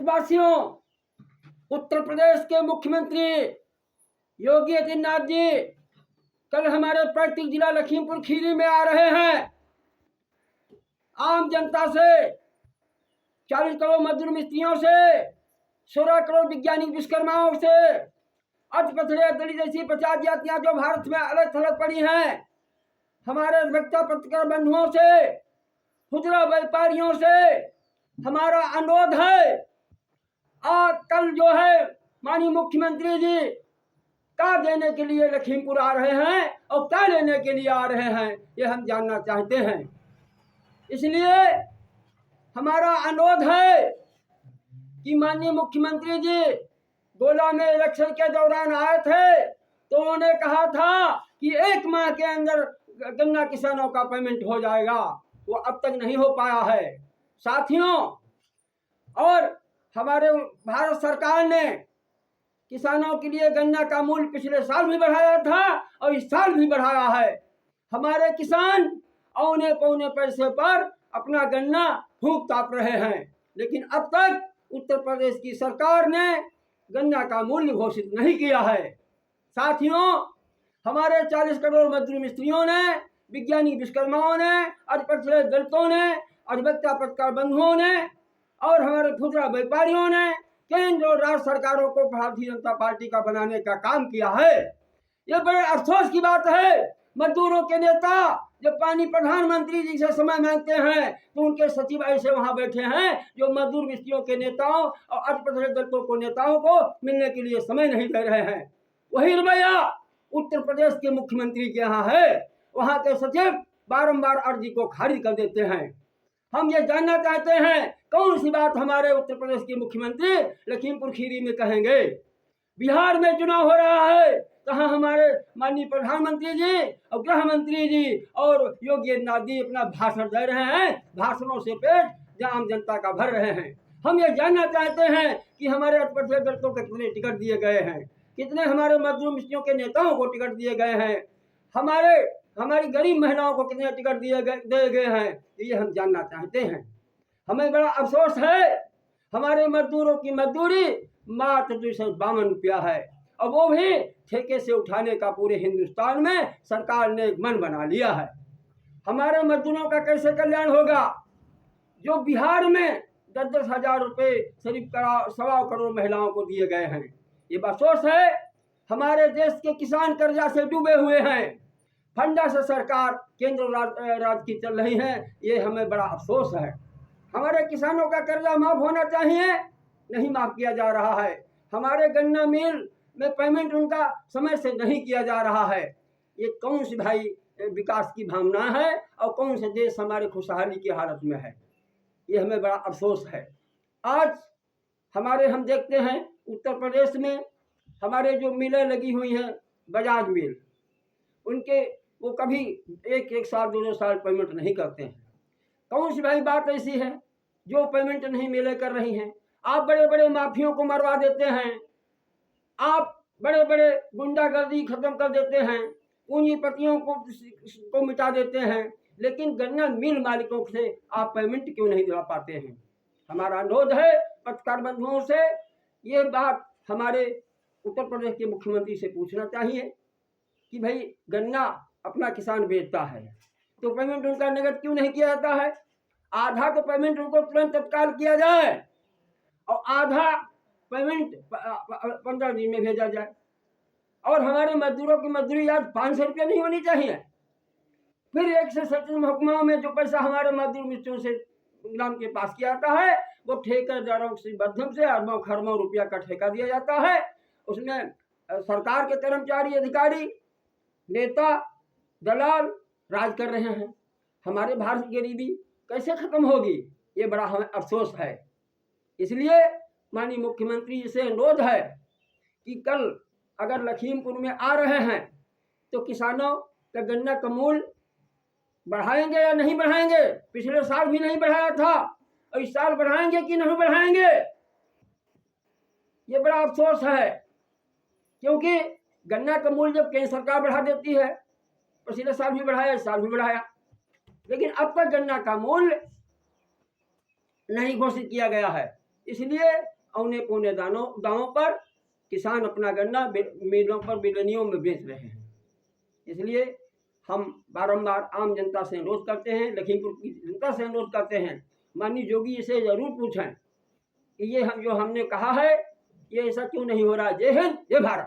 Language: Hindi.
देशवासियों, उत्तर प्रदेश के मुख्यमंत्री योगी आदित्यनाथ जी कल हमारे पैतृक जिला लखीमपुर खीरी में आ रहे हैं। आम जनता से, 40 करोड़ मजदूर मिस्त्रियों से, 16 करोड़ वैज्ञानिक विश्वकर्माओं से, अधपतले दलित जैसी 50 जातियां जो भारत में अलग थलग पड़ी हैं, हमारे अधिवक्ता पत्रकार बंधुओं से, खुदरा व्यापारियों से हमारा अनुरोध है। आज कल जो है माननीय मुख्यमंत्री जी क्या देने के लिए लखीमपुर आ रहे हैं और क्या लेने के लिए आ रहे हैं, ये हम जानना चाहते हैं। इसलिए हमारा अनुरोध है कि माननीय मुख्यमंत्री जी गोला में इलेक्शन के दौरान आए थे तो उन्होंने कहा था कि 1 माह के अंदर गन्ना किसानों का पेमेंट हो जाएगा, वो अब तक नहीं हो पाया है साथियों। और हमारे भारत सरकार ने किसानों के लिए गन्ना का मूल्य पिछले साल भी बढ़ाया था और इस साल भी बढ़ाया है। हमारे किसान औने पौने पैसे पर अपना गन्ना फूंक ताप रहे हैं, लेकिन अब तक उत्तर प्रदेश की सरकार ने गन्ना का मूल्य घोषित नहीं किया है। साथियों, हमारे 40 करोड़ मजदूर मिस्त्रियों ने, वैज्ञानिक विश्वकर्माओं ने, अधपतले दलितों ने, अधिवक्ता पत्रकार बंधुओं ने और हमारे खुदरा व्यापारियों ने केंद्र और राज्य सरकारों को भारतीय जनता पार्टी का बनाने का काम किया है। ये बड़े अफसोस की बात है। मजदूरों के नेता जब पानी प्रधानमंत्री जी से समय मांगते हैं तो उनके सचिव ऐसे वहां बैठे हैं जो मजदूर मिस्त्रियों के नेताओं और अधपतले दलितों को नेताओं को मिलने के लिए समय नहीं दे रहे हैं। वही रवैया उत्तर प्रदेश के मुख्यमंत्री के यहाँ है। वहां के सचिव बारंबार अर्जी को खारिज कर देते हैं। हम ये जानना चाहते हैं कौन सी बात हमारे उत्तर प्रदेश के मुख्यमंत्री लखीमपुर खीरी में कहेंगे। बिहार में चुनाव हो रहा है, कहाँ हमारे माननीय प्रधानमंत्री जी और गृह मंत्री जी और योगी आदित्यनाथ जी अपना भाषण दे रहे हैं। भाषणों से पेट आम जनता का भर रहे हैं। हम ये जानना चाहते हैं कि हमारे अधपतले दलितों को कितने टिकट दिए गए हैं, कितने हमारे मजदूर मिस्त्रियों के नेताओं को टिकट दिए गए हैं, हमारी गरीब महिलाओं को कितने टिकट दिए गए हैं, ये हम जानना चाहते हैं। हमें बड़ा अफसोस है, हमारे मजदूरों की मजदूरी मात्र 252 रुपया है और वो भी ठेके से उठाने का पूरे हिंदुस्तान में सरकार ने एक मन बना लिया है। हमारे मजदूरों का कैसे कल्याण होगा जो बिहार में 10-10 हजार रुपये करीब 1.25 करोड़ महिलाओं को दिए गए हैं। ये अफसोस है। हमारे देश के किसान कर्जा से डूबे हुए हैं। फंडा से सरकार केंद्र राज्य की चल रही है, ये हमें बड़ा अफसोस है। हमारे किसानों का कर्जा माफ होना चाहिए, नहीं माफ किया जा रहा है। हमारे गन्ना मिल में पेमेंट उनका समय से नहीं किया जा रहा है। ये कौन सी भाई विकास की भावना है और कौन से देश हमारे खुशहाली की हालत में है, ये हमें बड़ा अफसोस है। आज हम देखते हैं उत्तर प्रदेश में हमारे जो मिलें लगी हुई हैं, बजाज मिल, उनके वो कभी एक साल 2 साल पेमेंट नहीं करते हैं। कौन सी भाई बात ऐसी है जो पेमेंट नहीं मिले कर रही हैं। आप बड़े बड़े माफियों को मरवा देते हैं, आप बड़े बड़े गुंडागर्दी खत्म कर देते हैं, पूंजीपतियों को मिटा देते हैं, लेकिन गन्ना मिल मालिकों से आप पेमेंट क्यों नहीं दिला पाते हैं। हमारा अनुरोध है पत्रकार बंधुओं से, ये बात हमारे उत्तर प्रदेश के मुख्यमंत्री से पूछना चाहिए कि भाई गन्ना अपना किसान बेचता है तो पेमेंट उनका नगद क्यों नहीं किया जाता है। आधा तो पेमेंट उनको तुरंत तत्काल किया जाए और आधा पेमेंट 15 दिन में भेजा जाए। और हमारे मजदूरों की मजदूरी आज 500 रुपया नहीं होनी चाहिए। फिर 1 से 7 महकमाओं में जो पैसा हमारे मजदूर मिस्त्रियों से गुलाम के पास किया जाता है वो ठेकेदारों के माध्यम से अरबों खरबों रुपया का ठेका दिया जाता है। उसमें सरकार के कर्मचारी, अधिकारी, नेता, दलाल राज कर रहे हैं। हमारे भारत की गरीबी कैसे खत्म होगी, ये बड़ा हमें अफसोस है। इसलिए माननीय मुख्यमंत्री जी से अनुरोध है कि कल अगर लखीमपुर में आ रहे हैं तो किसानों का गन्ना का मूल्य बढ़ाएंगे या नहीं बढ़ाएंगे। पिछले साल भी नहीं बढ़ाया था और इस साल बढ़ाएंगे कि नहीं बढ़ाएंगे, ये बड़ा अफसोस है। क्योंकि गन्ना का मूल्य जब केंद्र सरकार बढ़ा देती है, पिछले साल भी बढ़ाया, इस साल भी बढ़ाया, लेकिन अब तक गन्ना का मूल्य नहीं घोषित किया गया है। इसलिए औने पौने दामों पर किसान अपना गन्ना मिलों पर बिलनियों में बेच रहे हैं। इसलिए हम बारंबार आम जनता से अनुरोध करते हैं, लखीमपुर की जनता से अनुरोध करते हैं, माननीय योगी से जरूर पूछें कि ये जो हमने कहा है ये ऐसा क्यों नहीं हो रहा है। जय हिंद, जय भारत।